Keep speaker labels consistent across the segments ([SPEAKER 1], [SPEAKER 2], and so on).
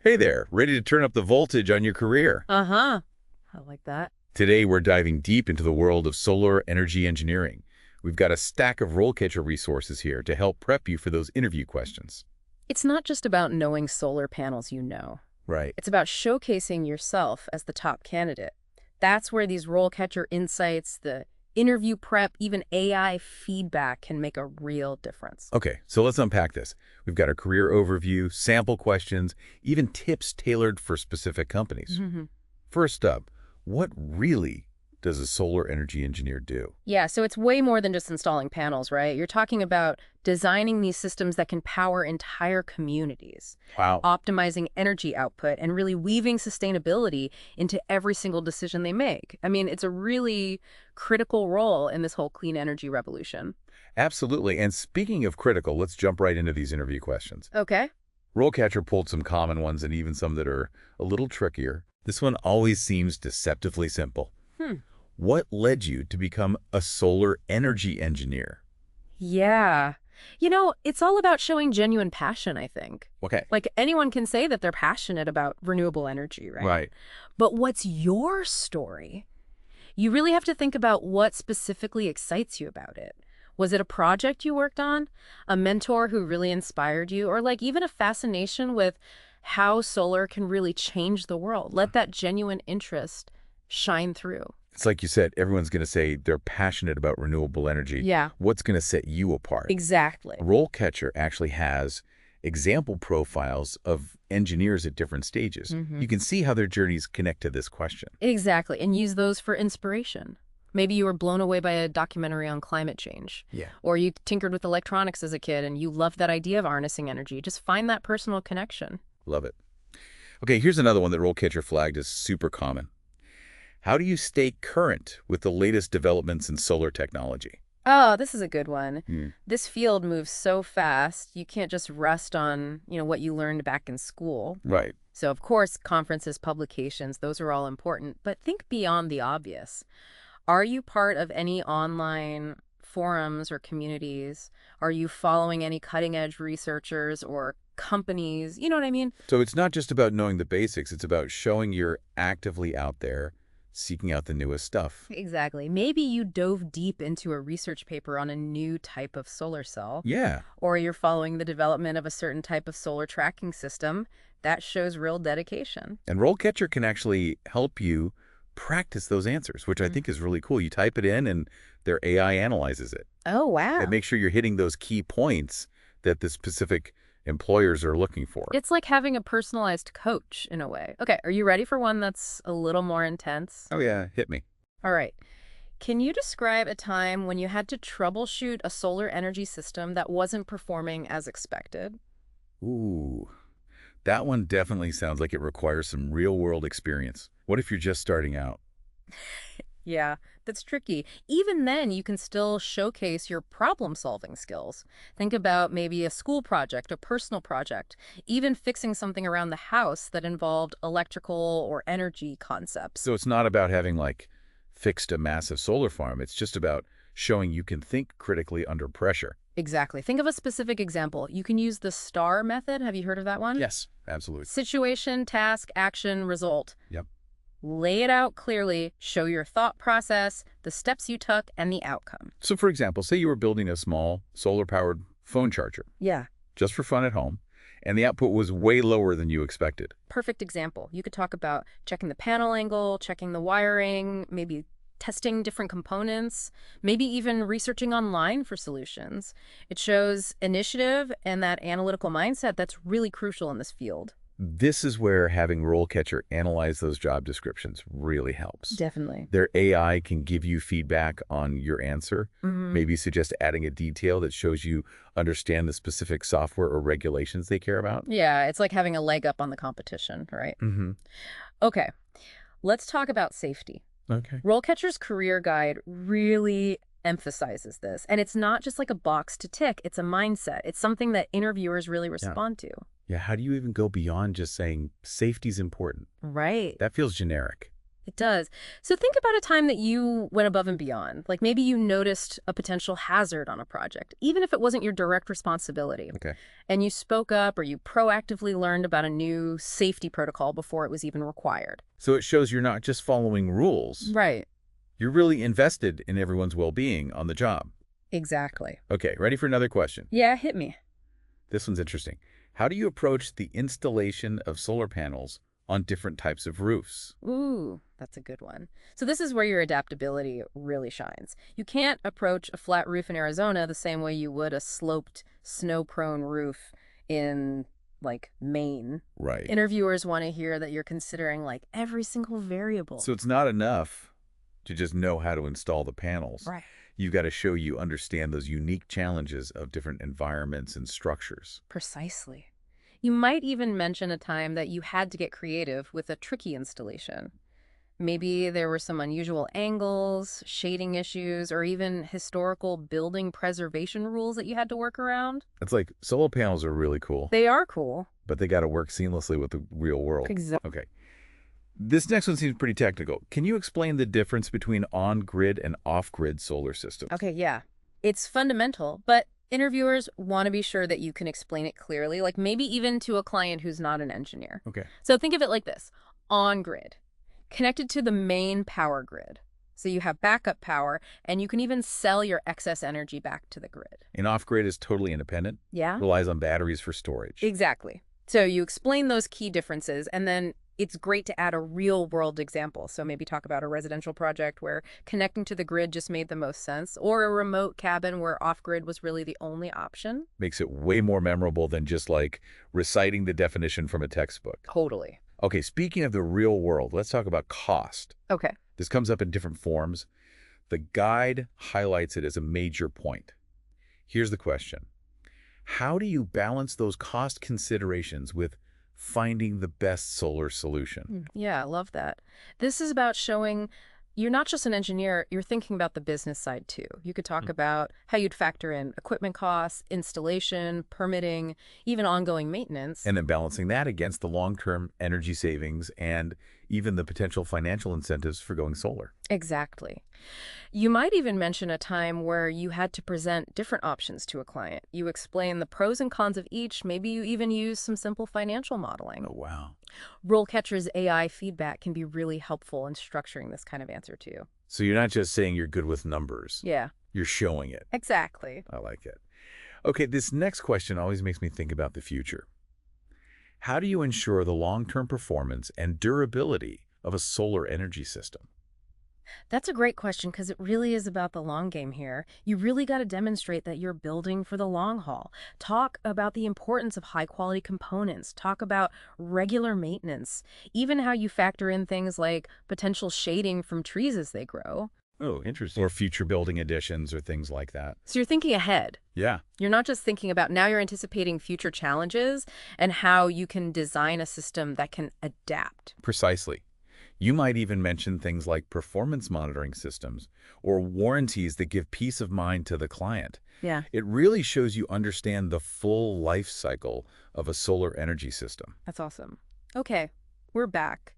[SPEAKER 1] Hey there, ready to turn up the voltage on your career?
[SPEAKER 2] Uh-huh. I like that.
[SPEAKER 1] Today, we're diving deep into the world of solar energy engineering. We've got a stack of RoleCatcher resources here to help prep you for those interview questions.
[SPEAKER 2] It's not just about knowing solar panels you know.
[SPEAKER 1] Right.
[SPEAKER 2] It's about showcasing yourself as the top candidate. That's where these role catcher insights, the interview prep, even AI feedback can make a real difference.
[SPEAKER 1] Okay, so let's unpack this. We've got a career overview, sample questions, even tips tailored for specific companies. First up, what really does a solar energy engineer do?
[SPEAKER 2] Yeah, so it's way more than just installing panels, right? You're talking about designing these systems that can power entire communities,
[SPEAKER 1] Wow.
[SPEAKER 2] optimizing energy output, and really weaving sustainability into every single decision they make. I mean, it's a really critical role in this whole clean energy revolution.
[SPEAKER 1] Absolutely. And speaking of critical, let's jump right into these interview questions.
[SPEAKER 2] Okay.
[SPEAKER 1] RoleCatcher pulled some common ones and even some that are a little trickier. This one always seems deceptively simple.
[SPEAKER 2] Hmm.
[SPEAKER 1] What led you to become a solar energy engineer?
[SPEAKER 2] Yeah. It's all about showing genuine passion, I think.
[SPEAKER 1] Okay.
[SPEAKER 2] Like anyone can say that they're passionate about renewable energy, right?
[SPEAKER 1] Right.
[SPEAKER 2] But what's your story? You really have to think about what specifically excites you about it. Was it a project you worked on, a mentor who really inspired you, or like even a fascination with how solar can really change the world? Let that genuine interest shine through.
[SPEAKER 1] It's like you said, everyone's going to say they're passionate about renewable energy.
[SPEAKER 2] Yeah,
[SPEAKER 1] What's going to set you apart?
[SPEAKER 2] exactly.
[SPEAKER 1] RoleCatcher actually has example profiles of engineers at different stages. You can see how their journeys connect to this question.
[SPEAKER 2] Exactly, and use those for inspiration. Maybe you were blown away by a documentary on climate change.
[SPEAKER 1] Yeah.
[SPEAKER 2] Or you tinkered with electronics as a kid and you loved that idea of harnessing energy. Just find that personal connection.
[SPEAKER 1] Love it. Okay, here's another one that RoleCatcher flagged as super common. How do you stay current with the latest developments in solar technology?
[SPEAKER 2] Oh, this is a good one.
[SPEAKER 1] Hmm.
[SPEAKER 2] This field moves so fast, you can't just rest on, what you learned back in school.
[SPEAKER 1] Right.
[SPEAKER 2] So, of course, conferences, publications, those are all important. But think beyond the obvious. Are you part of any online forums or communities? Are you following any cutting-edge researchers or companies? You know what I mean?
[SPEAKER 1] So it's not just about knowing the basics, it's about showing you're actively out there, seeking out the newest stuff.
[SPEAKER 2] Exactly. Maybe you dove deep into a research paper on a new type of solar cell,
[SPEAKER 1] Yeah.
[SPEAKER 2] or you're following the development of a certain type of solar tracking system. That shows real dedication.
[SPEAKER 1] And RoleCatcher can actually help you practice those answers, which I think is really cool. You type it in and their AI analyzes it.
[SPEAKER 2] Oh, wow.
[SPEAKER 1] And make sure you're hitting those key points that the specific employers are looking for.
[SPEAKER 2] It's like having a personalized coach in a way. Okay, are you ready for one that's a little more intense?
[SPEAKER 1] Oh yeah, hit me.
[SPEAKER 2] All right. Can you describe a time when you had to troubleshoot a solar energy system that wasn't performing as expected?
[SPEAKER 1] Ooh, that one definitely sounds like it requires some real-world experience. What if you're just starting out?
[SPEAKER 2] Yeah, that's tricky. Even then, you can still showcase your problem-solving skills. Think about maybe a school project, a personal project, even fixing something around the house that involved electrical or energy concepts.
[SPEAKER 1] So it's not about having like fixed a massive solar farm. It's just about showing you can think critically under pressure.
[SPEAKER 2] Exactly. Think of a specific example. You can use the STAR method. Have you heard of that one?
[SPEAKER 1] Yes, absolutely.
[SPEAKER 2] Situation, task, action, result.
[SPEAKER 1] Yep.
[SPEAKER 2] Lay it out clearly, show your thought process, the steps you took, and the outcome.
[SPEAKER 1] So for example, say you were building a small solar-powered phone charger
[SPEAKER 2] Yeah.
[SPEAKER 1] just for fun at home, and the output was way lower than you expected.
[SPEAKER 2] Perfect example. You could talk about checking the panel angle, checking the wiring, maybe testing different components, maybe even researching online for solutions. It shows initiative and that analytical mindset that's really crucial in this field.
[SPEAKER 1] This is where having RoleCatcher analyze those job descriptions really helps.
[SPEAKER 2] Definitely.
[SPEAKER 1] Their AI can give you feedback on your answer, maybe suggest adding a detail that shows you understand the specific software or regulations they care about.
[SPEAKER 2] Yeah, it's like having a leg up on the competition, right?
[SPEAKER 1] Mm-hmm.
[SPEAKER 2] Okay, let's talk about safety.
[SPEAKER 1] Okay.
[SPEAKER 2] RoleCatcher's career guide really emphasizes this. And it's not just like a box to tick, it's a mindset. It's something that interviewers really respond to.
[SPEAKER 1] Yeah, how do you even go beyond just saying safety's important?
[SPEAKER 2] Right.
[SPEAKER 1] That feels generic.
[SPEAKER 2] It does. So think about a time that you went above and beyond. Like maybe you noticed a potential hazard on a project, even if it wasn't your direct responsibility.
[SPEAKER 1] Okay.
[SPEAKER 2] And you spoke up or you proactively learned about a new safety protocol before it was even required.
[SPEAKER 1] So it shows you're not just following rules.
[SPEAKER 2] Right.
[SPEAKER 1] You're really invested in everyone's well-being on the job.
[SPEAKER 2] Exactly.
[SPEAKER 1] Okay, ready for another question?
[SPEAKER 2] Yeah, hit me.
[SPEAKER 1] This one's interesting. How do you approach the installation of solar panels on different types of roofs?
[SPEAKER 2] Ooh, that's a good one. So this is where your adaptability really shines. You can't approach a flat roof in Arizona the same way you would a sloped, snow-prone roof in, like, Maine.
[SPEAKER 1] Right.
[SPEAKER 2] Interviewers want to hear that you're considering, like, every single variable.
[SPEAKER 1] So it's not enough to just know how to install the panels.
[SPEAKER 2] Right.
[SPEAKER 1] You've got to show you understand those unique challenges of different environments and structures.
[SPEAKER 2] Precisely. You might even mention a time that you had to get creative with a tricky installation. Maybe there were some unusual angles, shading issues, or even historical building preservation rules that you had to work around.
[SPEAKER 1] It's like solar panels are really cool,
[SPEAKER 2] They are cool.
[SPEAKER 1] but they got to work seamlessly with the real world.
[SPEAKER 2] Exactly.
[SPEAKER 1] Okay. This next one seems pretty technical. Can you explain the difference between on-grid and off-grid solar systems?
[SPEAKER 2] Okay, yeah. It's fundamental, but interviewers want to be sure that you can explain it clearly, like maybe even to a client who's not an engineer.
[SPEAKER 1] Okay.
[SPEAKER 2] So think of it like this. On-grid, connected to the main power grid. So you have backup power, and you can even sell your excess energy back to the grid.
[SPEAKER 1] And off-grid is totally independent,
[SPEAKER 2] Yeah?
[SPEAKER 1] relies on batteries for storage.
[SPEAKER 2] Exactly. So you explain those key differences, and then it's great to add a real-world example. So maybe talk about a residential project where connecting to the grid just made the most sense, or a remote cabin where off-grid was really the only option.
[SPEAKER 1] Makes it way more memorable than just like reciting the definition from a textbook.
[SPEAKER 2] Totally.
[SPEAKER 1] Okay, speaking of the real world, let's talk about cost.
[SPEAKER 2] Okay.
[SPEAKER 1] This comes up in different forms. The guide highlights it as a major point. Here's the question. How do you balance those cost considerations with finding the best solar solution?
[SPEAKER 2] Yeah, I love that. This is about showing you're not just an engineer, you're thinking about the business side too. You could talk about how you'd factor in equipment costs, installation, permitting, even ongoing maintenance.
[SPEAKER 1] And then balancing that against the long-term energy savings and even the potential financial incentives for going solar.
[SPEAKER 2] Exactly. You might even mention a time where you had to present different options to a client. You explain the pros and cons of each. Maybe you even use some simple financial modeling.
[SPEAKER 1] Oh, wow.
[SPEAKER 2] RoleCatcher's AI feedback can be really helpful in structuring this kind of answer too.
[SPEAKER 1] So you're not just saying you're good with numbers.
[SPEAKER 2] Yeah,
[SPEAKER 1] You're showing it.
[SPEAKER 2] exactly.
[SPEAKER 1] I like it. Okay, this next question always makes me think about the future. How do you ensure the long-term performance and durability of a solar energy system?
[SPEAKER 2] That's a great question because it really is about the long game here. You really got to demonstrate that you're building for the long haul. Talk about the importance of high-quality components. Talk about regular maintenance. Even how you factor in things like potential shading from trees as they grow.
[SPEAKER 1] Oh, interesting. Or future building additions or things like that.
[SPEAKER 2] So you're thinking ahead.
[SPEAKER 1] Yeah.
[SPEAKER 2] You're not just thinking about now, you're anticipating future challenges and how you can design a system that can adapt.
[SPEAKER 1] Precisely. You might even mention things like performance monitoring systems or warranties that give peace of mind to the client.
[SPEAKER 2] Yeah.
[SPEAKER 1] It really shows you understand the full life cycle of a solar energy system.
[SPEAKER 2] That's awesome. Okay, we're back.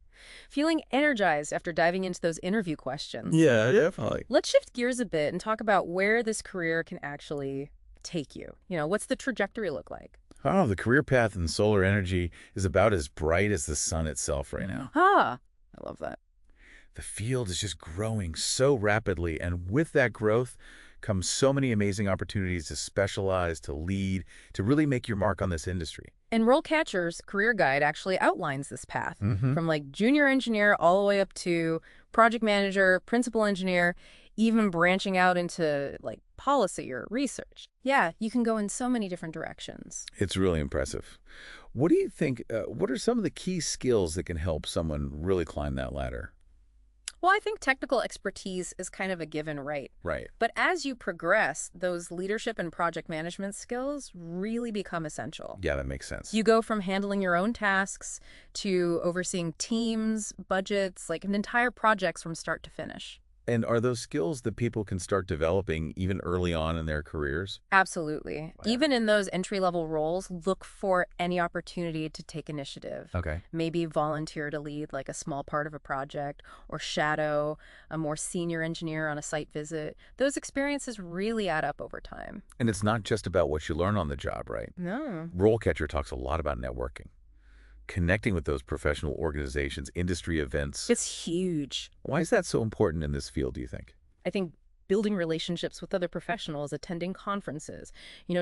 [SPEAKER 2] Feeling energized after diving into those interview questions.
[SPEAKER 1] Yeah, definitely.
[SPEAKER 2] Let's shift gears a bit and talk about where this career can actually take you. What's the trajectory look like?
[SPEAKER 1] Oh, the career path in solar energy is about as bright as the sun itself right now.
[SPEAKER 2] Ah, I love that.
[SPEAKER 1] The field is just growing so rapidly, and with that growth comes so many amazing opportunities to specialize, to lead, to really make your mark on this industry.
[SPEAKER 2] And RoleCatcher's career guide actually outlines this path from like junior engineer all the way up to project manager, principal engineer, even branching out into like policy or research. Yeah, you can go in so many different directions.
[SPEAKER 1] It's really impressive. What do you think, what are some of the key skills that can help someone really climb that ladder?
[SPEAKER 2] Well, I think technical expertise is kind of a given, right?
[SPEAKER 1] Right.
[SPEAKER 2] But as you progress, those leadership and project management skills really become essential.
[SPEAKER 1] Yeah, that makes sense.
[SPEAKER 2] You go from handling your own tasks to overseeing teams, budgets, like an entire projects from start to finish.
[SPEAKER 1] And are those skills that people can start developing even early on in their careers?
[SPEAKER 2] Absolutely.
[SPEAKER 1] Yeah.
[SPEAKER 2] Even in those entry-level roles, look for any opportunity to take initiative.
[SPEAKER 1] Okay.
[SPEAKER 2] Maybe volunteer to lead like a small part of a project or shadow a more senior engineer on a site visit. Those experiences really add up over time.
[SPEAKER 1] And it's not just about what you learn on the job, right?
[SPEAKER 2] No.
[SPEAKER 1] RoleCatcher talks a lot about networking, connecting with those professional organizations, industry events.
[SPEAKER 2] It's huge.
[SPEAKER 1] Why is that so important in this field, do you think?
[SPEAKER 2] I think building relationships with other professionals, attending conferences,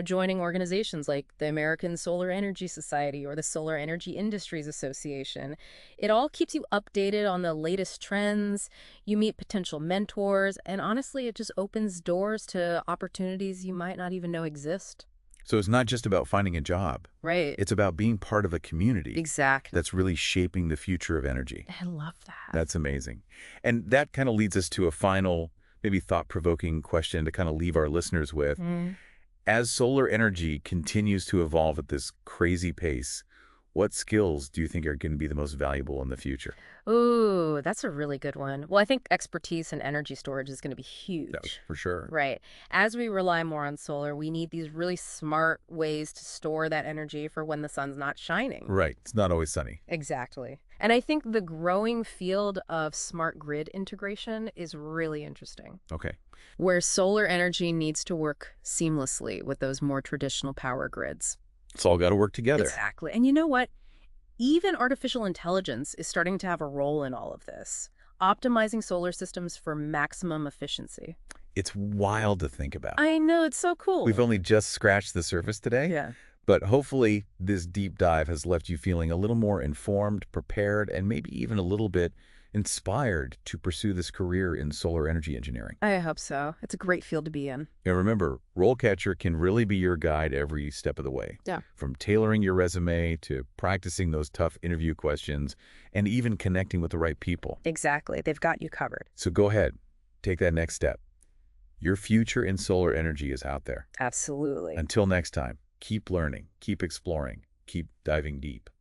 [SPEAKER 2] joining organizations like the American Solar Energy Society or the Solar Energy Industries Association. It all keeps you updated on the latest trends. You meet potential mentors, and honestly, it just opens doors to opportunities you might not even know exist.
[SPEAKER 1] So it's not just about finding a job.
[SPEAKER 2] Right.
[SPEAKER 1] It's about being part of a community
[SPEAKER 2] Exactly.
[SPEAKER 1] that's really shaping the future of energy.
[SPEAKER 2] I love that.
[SPEAKER 1] That's amazing. And that kind of leads us to a final, maybe thought-provoking question to kind of leave our listeners with. As solar energy continues to evolve at this crazy pace, what skills do you think are going to be the most valuable in the future?
[SPEAKER 2] Ooh, that's a really good one. Well, I think expertise in energy storage is going to be huge.
[SPEAKER 1] No, for sure.
[SPEAKER 2] Right. As we rely more on solar, we need these really smart ways to store that energy for when the sun's not shining.
[SPEAKER 1] Right. It's not always sunny.
[SPEAKER 2] Exactly. And I think the growing field of smart grid integration is really interesting,
[SPEAKER 1] Okay.
[SPEAKER 2] where solar energy needs to work seamlessly with those more traditional power grids.
[SPEAKER 1] It's all got to work together.
[SPEAKER 2] Exactly. And you know what? Even artificial intelligence is starting to have a role in all of this, optimizing solar systems for maximum efficiency.
[SPEAKER 1] It's wild to think about.
[SPEAKER 2] I know, it's so cool.
[SPEAKER 1] We've only just scratched the surface today.
[SPEAKER 2] Yeah.
[SPEAKER 1] But hopefully this deep dive has left you feeling a little more informed, prepared, and maybe even a little bit inspired to pursue this career in solar energy engineering.
[SPEAKER 2] I hope so. It's a great field to be in.
[SPEAKER 1] And remember, RoleCatcher can really be your guide every step of the way.
[SPEAKER 2] Yeah.
[SPEAKER 1] From tailoring your resume to practicing those tough interview questions and even connecting with the right people.
[SPEAKER 2] Exactly. They've got you covered.
[SPEAKER 1] So go ahead, take that next step. Your future in solar energy is out there.
[SPEAKER 2] Absolutely.
[SPEAKER 1] Until next time, keep learning, keep exploring, keep diving deep.